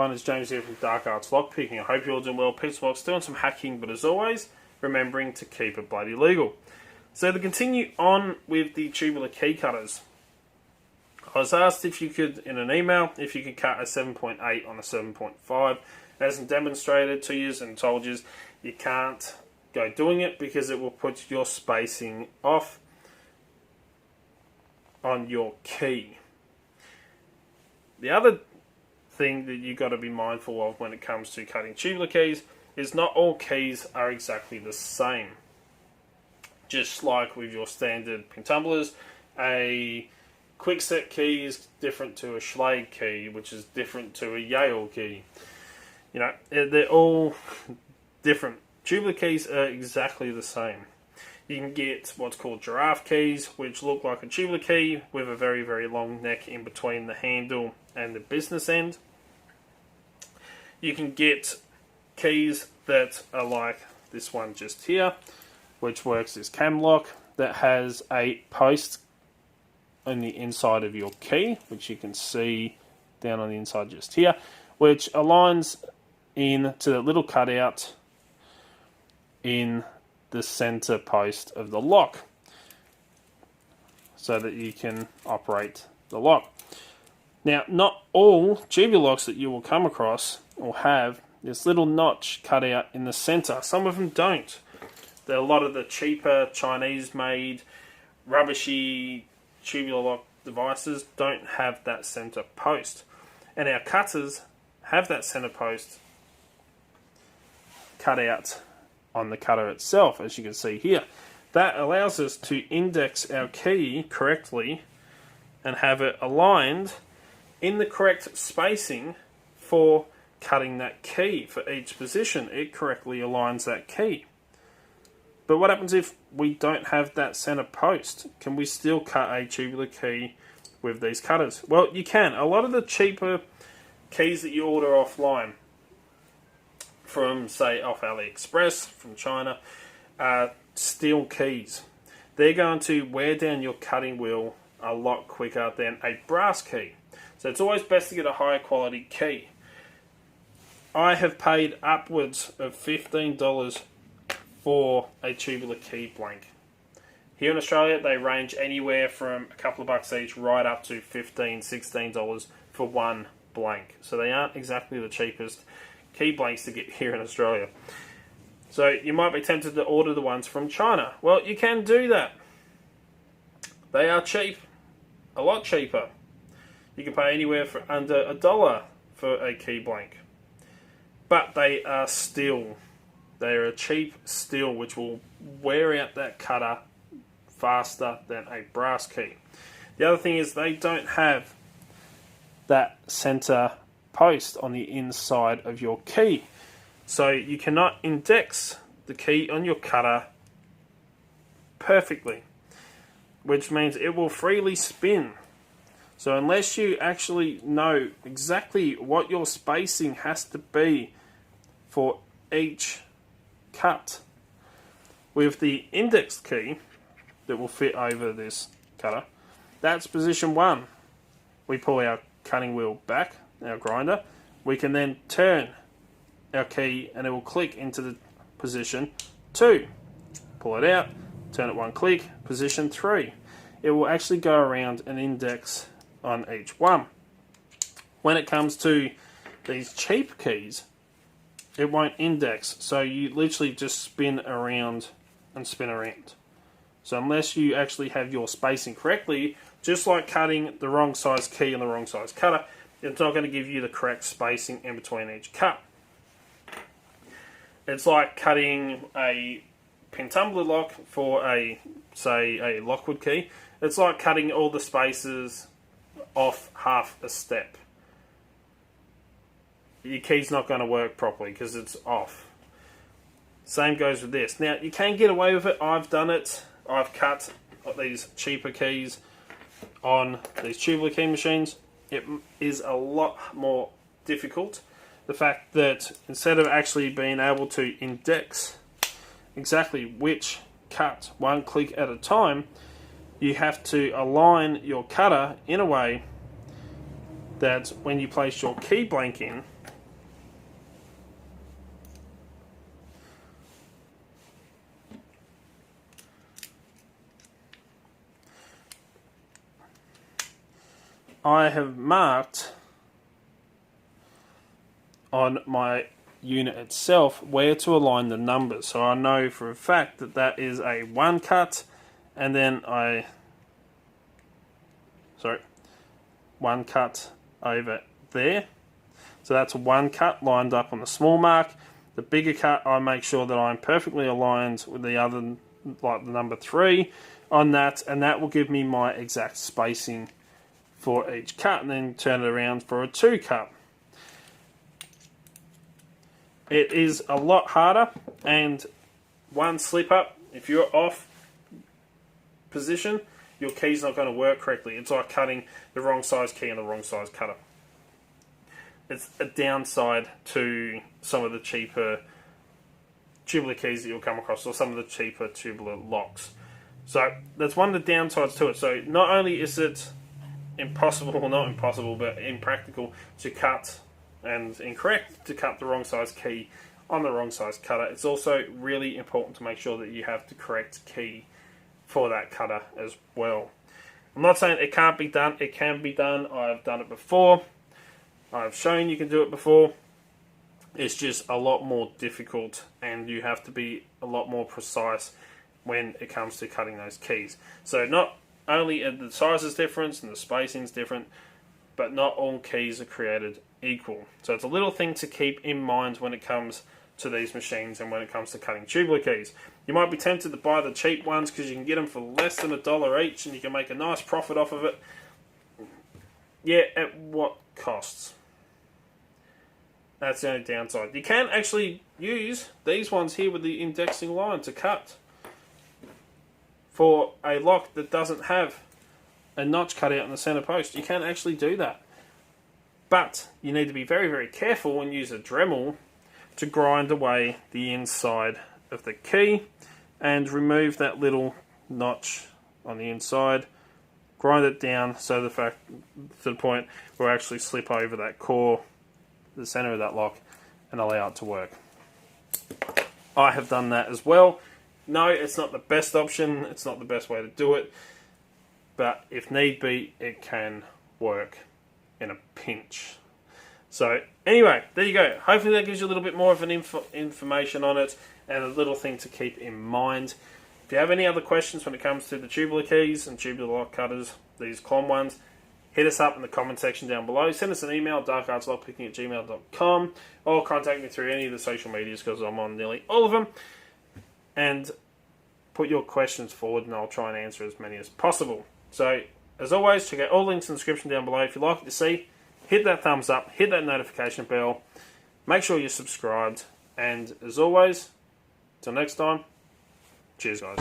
everyone, it's James here from Dark Arts Lockpicking. I hope you're all doing well. Pixelbox doing some hacking, but as always, remembering to keep it bloody legal. So to continue on with the tubular key cutters, I was asked if you could, in an email, if you could cut a 7.8 on a 7.5. It hasn't demonstrated to you and told you you can't go doing it because it will put your spacing off on your key. The other thing that you've got to be mindful of when it comes to cutting tubular keys is not all keys are exactly the same. Just like with your standard pentumblers, a quickset key is different to a Schlage key, which is different to a Yale key. You know, they're all different. Tubular keys are exactly the same. You can get what's called giraffe keys, which look like a tubular key with a very, very long neck in between the handle and the business end. You can get keys that are like this one just here, which works as cam lock, that has a post on the inside of your key, which you can see down on the inside just here, which aligns in to the little cutout in the center post of the lock so that you can operate the lock. Now, not all tubular locks that you will come across will have this little notch cut out in the center. Some of them don't. A lot of the cheaper Chinese-made rubbishy tubular lock devices don't have that center post. And our cutters have that center post cut out on the cutter itself, as you can see here. That allows us to index our key correctly and have it aligned in the correct spacing for cutting that key. For each position, it correctly aligns that key. But what happens if we don't have that center post? Can we still cut a tubular key with these cutters? Well, you can. A lot of the cheaper keys that you order offline from, say, off AliExpress, from China, are steel keys. They're going to wear down your cutting wheel a lot quicker than a brass key. So it's always best to get a higher quality key. I have paid upwards of $15 for a tubular key blank. Here in Australia, they range anywhere from a couple of bucks each right up to $15, $16 for one blank. So they aren't exactly the cheapest key blanks to get here in Australia. So you might be tempted to order the ones from China. Well, you can do that. They are cheap, a lot cheaper. You can pay anywhere for under $1 for a key blank. But they are steel. They are a cheap steel which will wear out that cutter faster than a brass key. The other thing is they don't have that center post on the inside of your key. So you cannot index the key on your cutter perfectly, which means it will freely spin. So unless you actually know exactly what your spacing has to be for each cut, with the index key that will fit over this cutter, that's position 1. We pull our cutting wheel back, our grinder, we can then turn our key and it will click into the position 2. Pull it out, turn it 1 click, position 3. It will actually go around and index on each one. When it comes to these cheap keys, it won't index, so you literally just spin around and spin around. So unless you actually have your spacing correctly, just like cutting the wrong size key and the wrong size cutter, it's not going to give you the correct spacing in between each cut. It's like cutting a pentumbler lock for a, say, a Lockwood key. It's like cutting all the spaces off half a step. Your key's not going to work properly because it's off. Same goes with this. Now, you can get away with it. I've done it. I've cut these cheaper keys on these tubular key machines. It is a lot more difficult. The fact that instead of actually being able to index exactly which cut 1 click at a time, you have to align your cutter in a way that when you place your key blank in, I have marked on my unit itself where to align the numbers. So I know for a fact that that is a 1 cut, and then 1 cut over there. So that's 1 cut lined up on the small mark. The bigger cut, I make sure that I'm perfectly aligned with the other, like the number 3 on that, and that will give me my exact spacing for each cut, and then turn it around for a 2 cut. It is a lot harder, and one slip up, if you're off position, your key's not going to work correctly. It's like cutting the wrong size key and the wrong size cutter. It's a downside to some of the cheaper tubular keys that you'll come across, or some of the cheaper tubular locks. So that's one of the downsides to it. So not only is it impossible, well, not impossible, but impractical to cut, and incorrect to cut the wrong size key on the wrong size cutter, it's also really important to make sure that you have the correct key for that cutter as well. I'm not saying it can't be done, it can be done. I've done it before. I've shown you can do it before. It's just a lot more difficult, and you have to be a lot more precise when it comes to cutting those keys. So not only are the sizes different and the spacing's different, but not all keys are created equal. So it's a little thing to keep in mind when it comes to these machines and when it comes to cutting tubular keys. You might be tempted to buy the cheap ones because you can get them for less than $1 each and you can make a nice profit off of it. Yeah, at what costs? That's the only downside. You can actually use these ones here with the indexing line to cut for a lock that doesn't have a notch cut out in the center post. You can actually do that. But you need to be very, very careful and use a Dremel to grind away the inside of the key and remove that little notch on the inside. Grind it down so to the point where it actually slip over that core, the center of that lock, and allow it to work. I have done that as well. No, it's not the best option. It's not the best way to do it. But if need be, it can work in a pinch. So anyway, there you go. Hopefully that gives you a little bit more of an information on it and a little thing to keep in mind. If you have any other questions when it comes to the tubular keys and tubular lock cutters, these Klon ones, hit us up in the comment section down below. Send us an email, darkartslockpicking@gmail.com, or contact me through any of the social medias because I'm on nearly all of them. And put your questions forward and I'll try and answer as many as possible. So, as always, check out all links in the description down below. If you like what you see, hit that thumbs up, hit that notification bell, make sure you're subscribed, and as always, till next time, cheers guys.